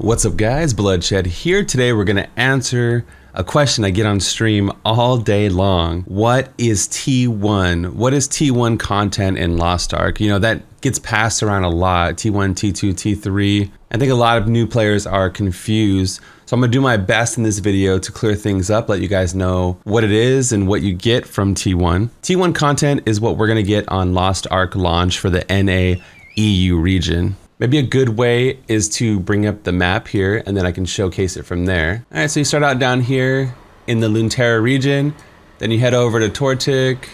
What's up guys, Bluddshed here. Today we're gonna answer a question I get on stream all day long. What is T1? What is T1 content in Lost Ark? You know, that gets passed around a lot. T1, T2, T3. I think a lot of new players are confused. So I'm gonna do my best in this video to clear things up, let you guys know what it is and what you get from T1. T1 content is what we're gonna get on Lost Ark launch for the NA EU region. Maybe a good way is to bring up the map here and then I can showcase it from there. All right, so you start out down here in the Luntera region, then you head over to Tortic,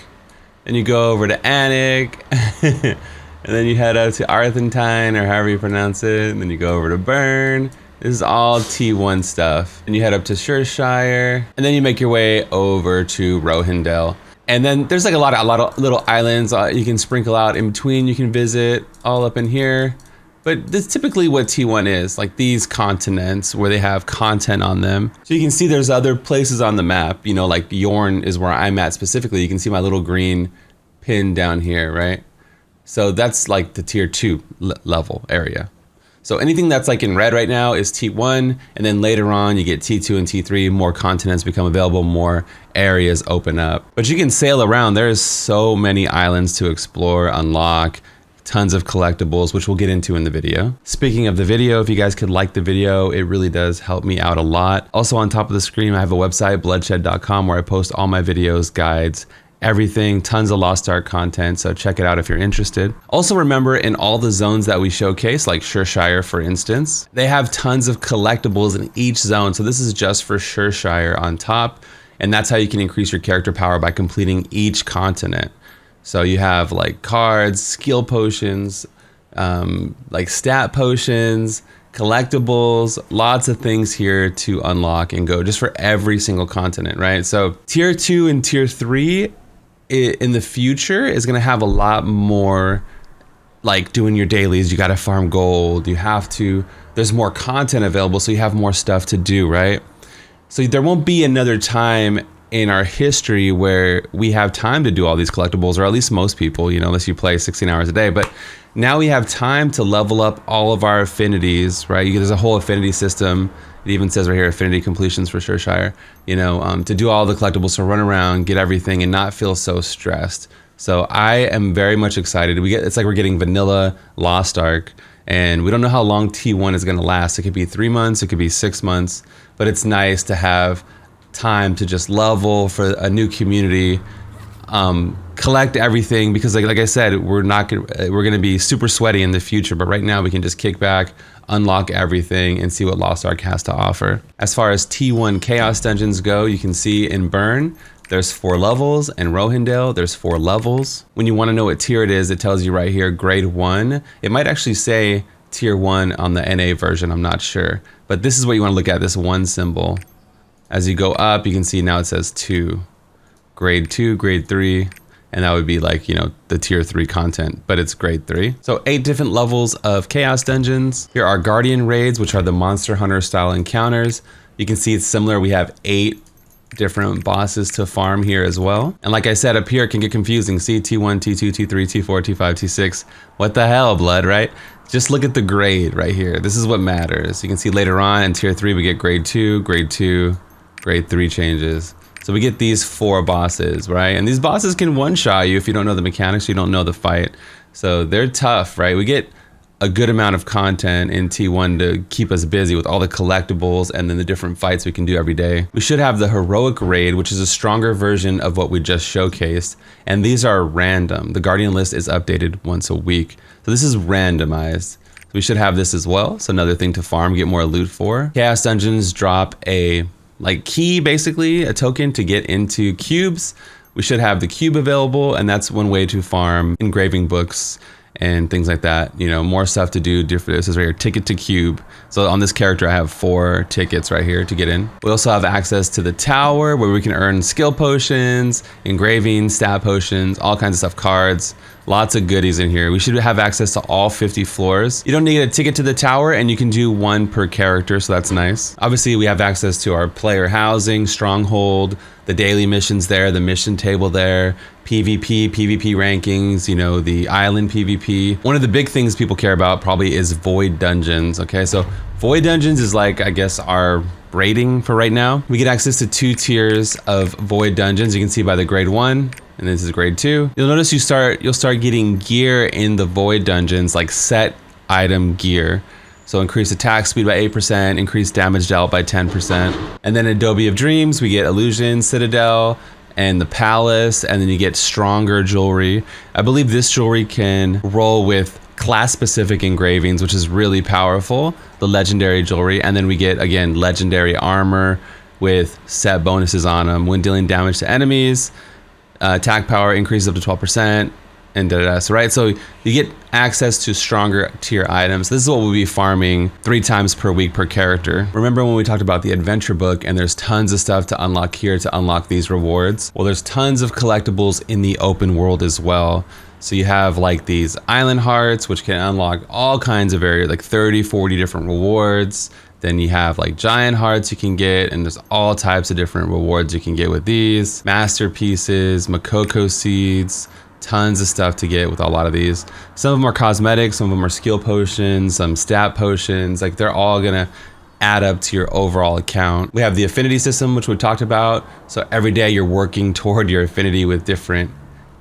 then you go over to Anik, and then you head out to Arthentine, or however you pronounce it, and then you go over to Burn. This is all T1 stuff. And you head up to Shureshire, and then you make your way over to Rohindel. And then there's like a lot of little islands you can sprinkle out in between, you can visit all up in here. But this is typically what T1 is, like these continents where they have content on them. So you can see there's other places on the map, you know, like Yorn is where I'm at specifically. You can see my little green pin down here, right? So that's like the tier 2 level area. So anything that's like in red right now is T1, and then later on you get T2 and T3, more continents become available, more areas open up. But you can sail around, there's so many islands to explore, unlock, tons of collectibles, which we'll get into in the video. Speaking of the video, if you guys could like the video, it really does help me out a lot. Also on top of the screen, I have a website, bloodshed.com, where I post all my videos, guides, everything, tons of Lost Ark content, so check it out if you're interested. Also remember, in all the zones that we showcase, like Shureshire for instance, they have tons of collectibles in each zone. So this is just for Shureshire on top, and that's how you can increase your character power, by completing each continent. So you have like cards, skill potions, like stat potions, collectibles, lots of things here to unlock and go just for every single continent, right? So tier 2 and tier 3 in the future is gonna have a lot more like doing your dailies. You gotta farm gold, there's more content available, so you have more stuff to do, right? So there won't be another time in our history where we have time to do all these collectibles, or at least most people, you know, unless you play 16 hours a day. But now we have time to level up all of our affinities, right? There's a whole affinity system. It even says right here, affinity completions for Shureshire, you know, to do all the collectibles, to run around, get everything and not feel so stressed. So I am very much excited. It's like we're getting vanilla Lost Ark, and we don't know how long T1 is gonna last. It could be 3 months, it could be 6 months, but it's nice to have time to just level for a new community, collect everything, because like I said, we're gonna be super sweaty in the future, but right now we can just kick back, unlock everything, and see what Lost Ark has to offer. As far as T1 Chaos Dungeons go, you can see in Burn, there's 4 levels, and Rohindel, there's 4 levels. When you wanna know what tier it is, it tells you right here, grade 1. It might actually say tier 1 on the NA version, I'm not sure. But this is what you wanna look at, this 1 symbol. As you go up, you can see now it says 2, grade 2, grade 3, and that would be like, you know, the tier 3 content, but it's grade 3. So 8 different levels of Chaos Dungeons. Here are Guardian Raids, which are the Monster Hunter style encounters. You can see it's similar. We have 8 different bosses to farm here as well. And like I said, up here it can get confusing. See T1, T2, T3, T4, T5, T6. What the hell, blood, right? Just look at the grade right here. This is what matters. You can see later on in tier 3, we get grade 2, grade 2, grade 3 changes. So we get these 4 bosses, right? And these bosses can one-shot you if you don't know the mechanics, you don't know the fight. So they're tough, right? We get a good amount of content in T1 to keep us busy with all the collectibles and then the different fights we can do every day. We should have the Heroic Raid, which is a stronger version of what we just showcased. And these are random. The Guardian list is updated once a week. So this is randomized. So we should have this as well. So another thing to farm, get more loot for. Chaos Dungeons drop a key, basically a token to get into cubes. We should have the cube available, and that's one way to farm engraving books and things like that. You know, more stuff to do. This is right here, ticket to cube. So on this character, I have 4 tickets right here to get in. We also have access to the tower where we can earn skill potions, engraving, stat potions, all kinds of stuff, cards. Lots of goodies in here. We should have access to all 50 floors. You don't need a ticket to the tower, and you can do 1 per character, so that's nice. Obviously, we have access to our player housing, Stronghold, the daily missions there, the mission table there, PvP rankings, you know, the island PvP. One of the big things people care about probably is void dungeons, okay? So Void Dungeons is like, I guess, our rating for right now. We get access to 2 tiers of Void Dungeons. You can see by the grade 1, and this is grade 2. You'll notice you'll start getting gear in the Void Dungeons, like set item gear. So increase attack speed by 8%, increase damage dealt by 10%. And then Adobe of Dreams, we get Illusion, Citadel, and the Palace, and then you get stronger jewelry. I believe this jewelry can roll with class-specific engravings, which is really powerful, the legendary jewelry. And then we get, again, legendary armor with set bonuses on them. When dealing damage to enemies, attack power increases up to 12%. And so, right? So you get access to stronger tier items. This is what we'll be farming 3 times per week per character. Remember when we talked about the adventure book and there's tons of stuff to unlock here to unlock these rewards? Well, there's tons of collectibles in the open world as well. So you have like these island hearts, which can unlock all kinds of areas, like 30, 40 different rewards. Then you have like giant hearts you can get, and there's all types of different rewards you can get with these. Masterpieces, Makoko seeds, tons of stuff to get with a lot of these. Some of them are cosmetics, some of them are skill potions, some stat potions. Like they're all gonna add up to your overall account. We have the Affinity System, which we talked about. So every day you're working toward your affinity with different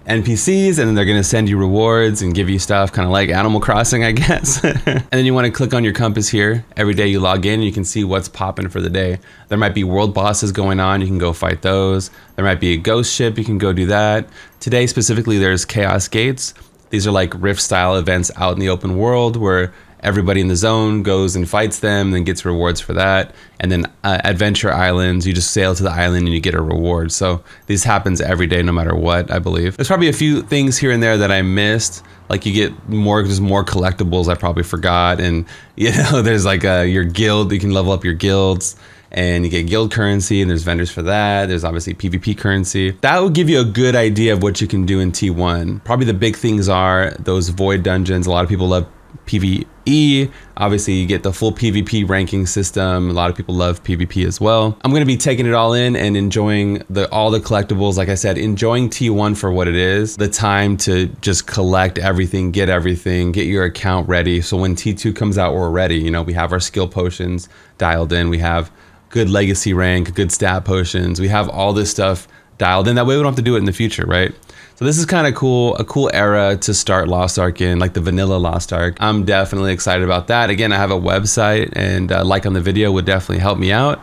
NPCs, and then they're gonna send you rewards and give you stuff, kind of like Animal Crossing, I guess. And then you wanna click on your compass here. Every day you log in and you can see what's popping for the day. There might be world bosses going on, you can go fight those. There might be a ghost ship, you can go do that. Today specifically, there's Chaos Gates. These are like Rift style events out in the open world where everybody in the zone goes and fights them and gets rewards for that. And then Adventure Islands, you just sail to the island and you get a reward. So this happens every day no matter what, I believe. There's probably a few things here and there that I missed. Like you get more, there's more collectibles I probably forgot. And you know, there's like your guild, you can level up your guilds. And you get guild currency, and there's vendors for that. There's obviously PvP currency. That will give you a good idea of what you can do in T1. Probably the big things are those void dungeons. A lot of people love PvE. Obviously, you get the full PvP ranking system. A lot of people love PvP as well. I'm going to be taking it all in and enjoying all the collectibles. Like I said, enjoying T1 for what it is. The time to just collect everything, get your account ready. So when T2 comes out, we're ready. You know, we have our skill potions dialed in. We have good legacy rank, good stat potions. We have all this stuff dialed in. That way we don't have to do it in the future, right? So this is kind of cool, a cool era to start Lost Ark in, like the vanilla Lost Ark. I'm definitely excited about that. Again, I have a website, and like on the video would definitely help me out.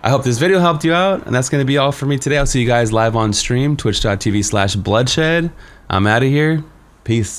I hope this video helped you out, and that's gonna be all for me today. I'll see you guys live on stream, twitch.tv/bloodshed. I'm out of here. Peace.